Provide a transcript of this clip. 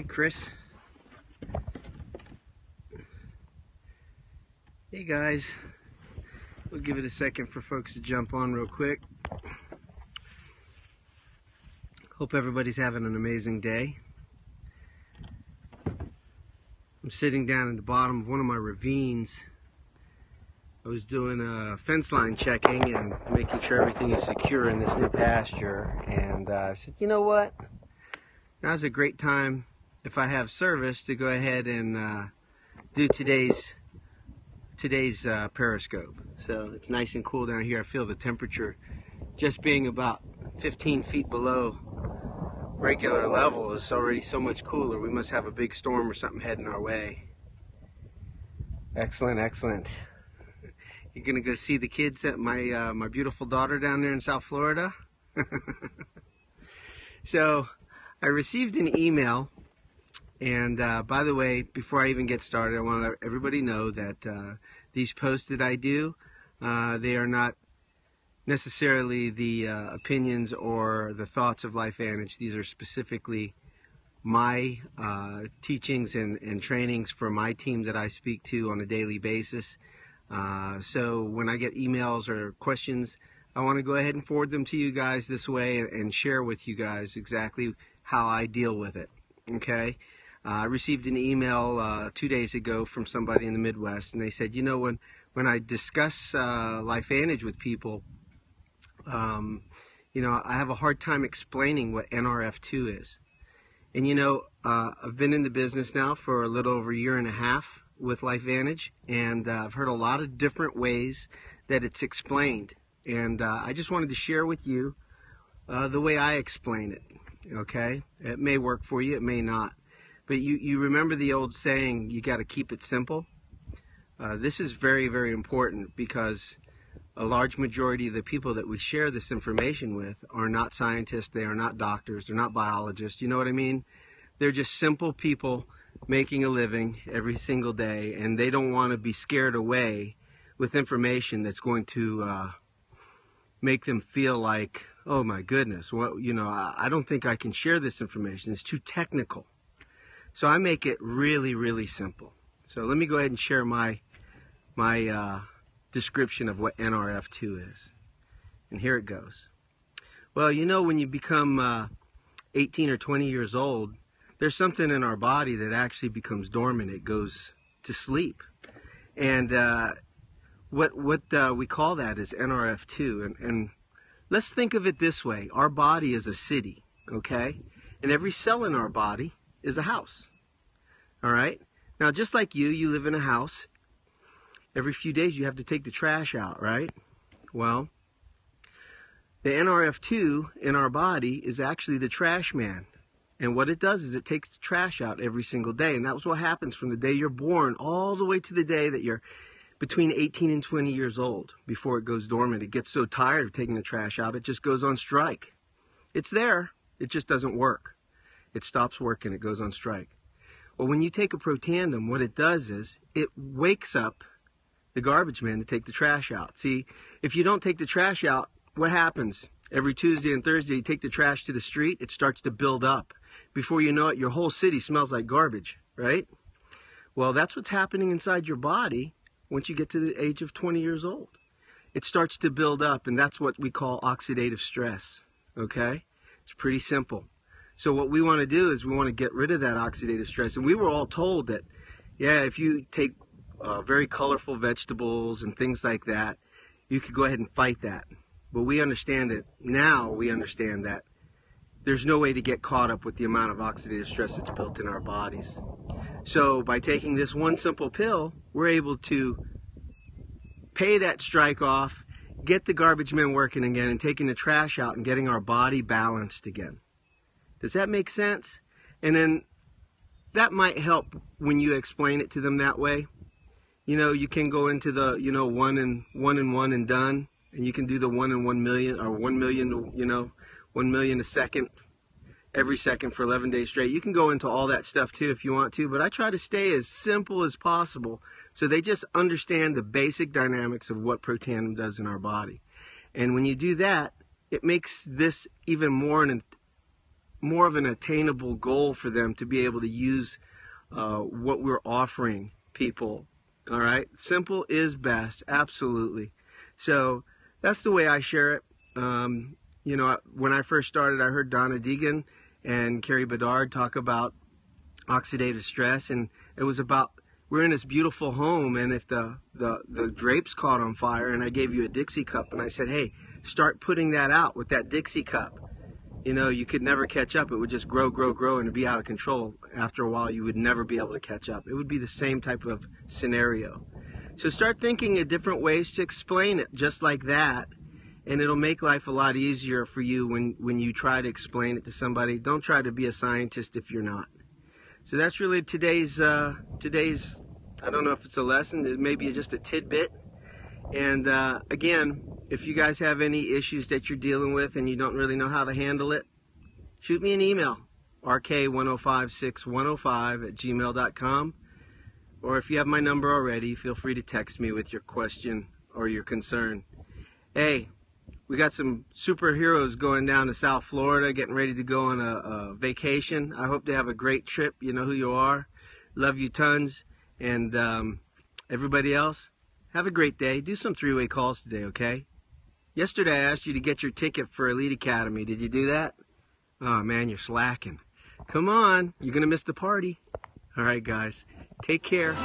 Chris. Hey guys, we'll give it a second for folks to jump on real quick. Hope everybody's having an amazing day. I'm sitting down at the bottom of one of my ravines. I was doing a fence line checking and making sure everything is secure in this new pasture, and I said, you know what, now's a great time, if I have service, to go ahead and do today's Periscope. So it's nice and cool down here. I feel the temperature just being about 15 feet below regular level is already so much cooler. We must have a big storm or something heading our way. Excellent, excellent. You're gonna go see the kids at my beautiful daughter down there in South Florida. So I received an email, and by the way, before I even get started, I want to let everybody know that these posts that I do, they are not necessarily the opinions or the thoughts of LifeVantage. These are specifically my teachings and trainings for my team that I speak to on a daily basis. So when I get emails or questions, I want to go ahead and forward them to you guys this way and share with you guys exactly how I deal with it. Okay? I received an email 2 days ago from somebody in the Midwest, and they said, you know, when I discuss LifeVantage with people, you know, I have a hard time explaining what Nrf2 is. And you know, I've been in the business now for a little over a year and a half with LifeVantage, and I've heard a lot of different ways that it's explained, and I just wanted to share with you the way I explain it. Okay, it may work for you, it may not, but you remember the old saying, you got to keep it simple. This is very, very important, because a large majority of the people that we share this information with are not scientists, they are not doctors, they're not biologists, you know what I mean? They're just simple people making a living every single day, and they don't want to be scared away with information that's going to make them feel like, oh my goodness, well, you know, I don't think I can share this information, it's too technical. So I make it really, really simple. So let me go ahead and share my description of what Nrf2 is. And here it goes. Well, you know, when you become 18 or 20 years old, there's something in our body that actually becomes dormant. It goes to sleep. And what we call that is Nrf2. And let's think of it this way. Our body is a city, okay? And every cell in our body is a house. All right? Now, just like you live in a house. Every few days you have to take the trash out, right? Well, the Nrf2 in our body is actually the trash man. And what it does is it takes the trash out every single day. And that's what happens from the day you're born all the way to the day that you're between 18 and 20 years old before it goes dormant. It gets so tired of taking the trash out, it just goes on strike. It's there, it just doesn't work. It stops working, it goes on strike. Well, when you take a protandem, what it does is it wakes up the garbage man to take the trash out. See, if you don't take the trash out, what happens? Every Tuesday and Thursday you take the trash to the street, it starts to build up. Before you know it, your whole city smells like garbage, right? Well, that's what's happening inside your body once you get to the age of 20 years old. It starts to build up, and that's what we call oxidative stress, okay? It's pretty simple. So what we want to do is we want to get rid of that oxidative stress. And we were all told that, yeah, if you take very colorful vegetables and things like that, you could go ahead and fight that. But we understand that now, we understand that there's no way to get caught up with the amount of oxidative stress that's built in our bodies. So by taking this one simple pill, we're able to pay that strike off, get the garbage men working again, and taking the trash out and getting our body balanced again. Does that make sense? And then that might help when you explain it to them that way. You know, you can go into the, you know, one and one done, and you can do the 1 in 1 million, or 1 million, you know, 1 million a second, every second for 11 days straight. You can go into all that stuff too if you want to, but I try to stay as simple as possible so they just understand the basic dynamics of what protandem does in our body. And when you do that, it makes this even more more of an attainable goal for them to be able to use what we're offering people. All right, simple is best, absolutely. So that's the way I share it. You know, when I first started, I heard Donna Deegan and Carrie Bedard talk about oxidative stress, and it was about, we're in this beautiful home, and if the drapes caught on fire, and I gave you a Dixie cup, and I said, hey, start putting that out with that Dixie cup. You know, you could never catch up. It would just grow, grow, grow, and it'd be out of control. After a while, you would never be able to catch up. It would be the same type of scenario. So start thinking of different ways to explain it, just like that, and it'll make life a lot easier for you when you try to explain it to somebody. Don't try to be a scientist if you're not. So that's really today's, I don't know if it's a lesson, it may be just a tidbit. And again, if you guys have any issues that you're dealing with and you don't really know how to handle it, shoot me an email, rk1056105@gmail.com. Or if you have my number already, feel free to text me with your question or your concern. Hey, we got some superheroes going down to South Florida, getting ready to go on a vacation. I hope they have a great trip. You know who you are. Love you tons. And everybody else, have a great day. Do some three-way calls today, okay? Yesterday I asked you to get your ticket for Elite Academy. Did you do that? Oh, man, you're slacking. Come on. You're going to miss the party. All right, guys. Take care.